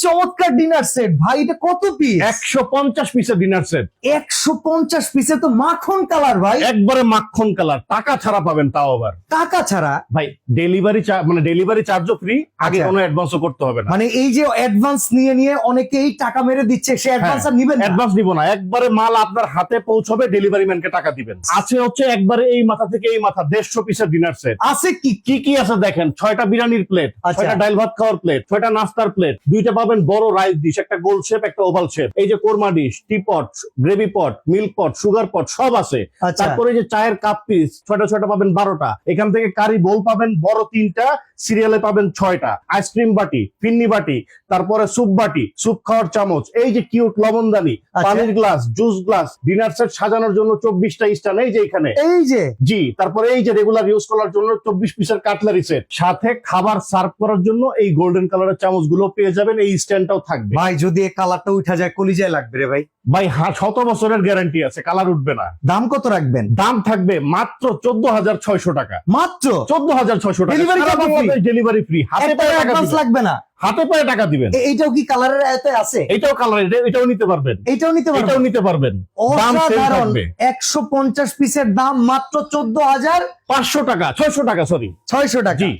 চমৎকার dinner set ভাই, এটা কত পিস? 150 পিসের ডিনার সেট। 150 পিসে তো মাখন কালার ভাই, একবারে মাখন কালার, টাকা ছাড়া পাবেন, তাও আবার টাকা ছাড়া। ভাই ডেলিভারি মানে ডেলিভারি চার্জও ফ্রি, আগে আচ্ছা। কোনো অ্যাডভান্সও করতে হবে না। মানে এই যে অ্যাডভান্স নিয়ে অনেকেই টাকা মেরে দিচ্ছে, সে অ্যাডভান্স আর নিবেন না? অ্যাডভান্স দিব না, একবারে মাল আপনার হাতে পৌঁছবে, ডেলিভারি ম্যানকে টাকা দিবেন। আছে হচ্ছে একবারে এই মাথা থেকে এই মাথা 150 পিসের ডিনার সেট। আছে কি? কি কি আছে দেখেন, 6টা বিরিয়ানির প্লেট, আচ্ছা। 6টা ডাল ভাত খাওয়ার প্লেট, 6টা নাস্তার প্লেট, 2টা পাবেন বড় রাইস ডিশ, একটা গোল শেপ একটা ওভাল শেপ, এই যে korma dish, tea pot, gravy pot, milk pot, sugar pot সব আছে। আচ্ছা। তারপরে যে চায়ের কাপ পিস 6টা পাবেন 12টা, এখান থেকে কারি বোল পাবেন বড় 3টা, সিরিয়ালে পাবেন 6টা, আইসক্রিম বাটি, ফিন্নি বাটি, তারপরে স্যুপ বাটি, স্যুপ খাওয়ার চামচ, এই যে কিউট লবণদানি, আচ্ছা। পানির glass, juice glass, dinner set সাজানোর জন্য 24টা স্ট্যান্ড এই যে এখানে, এই যে জি। তারপরে এই যে রেগুলার ইউজ করার জন্য 24 পিসের কাটলারি সেট, সাথে খাবার সার্ভ করার জন্য এই গোল্ডেন কালারের চামচ গুলো পেয়ে যাবেন, এই স্ট্যান্ডটাও থাকবে। ভাই যদি এই কালারটা উঠা যায় কলিজায় লাগবে রে ভাই। ভাই হ্যাঁ, 100 বছরের গ্যারান্টি আছে, কালার উঠবে না। দাম কত রাখবেন? দাম থাকবে মাত্র 14,600 টাকা। মাত্র 14,600 টাকা, Delivery charge free? Delivery free, হাতে একটা পায়ে টাকা অ্যাডভান্স দিবেন, লাগবে না। হাতে পায়ে টাকা দিবেন। এইটাও কি কালারের আয়তায় আছে? এটাও কালার, এটাও নিতে পারবেন, এইটাও নিতে এটাও পারবেন? নিতে পারবেন। দাম সেম অসাধারণ। থাকবে 150 পিসের দাম মাত্র 14,600 500 টাকা, 600 টাকা, সরি টাকা। জি।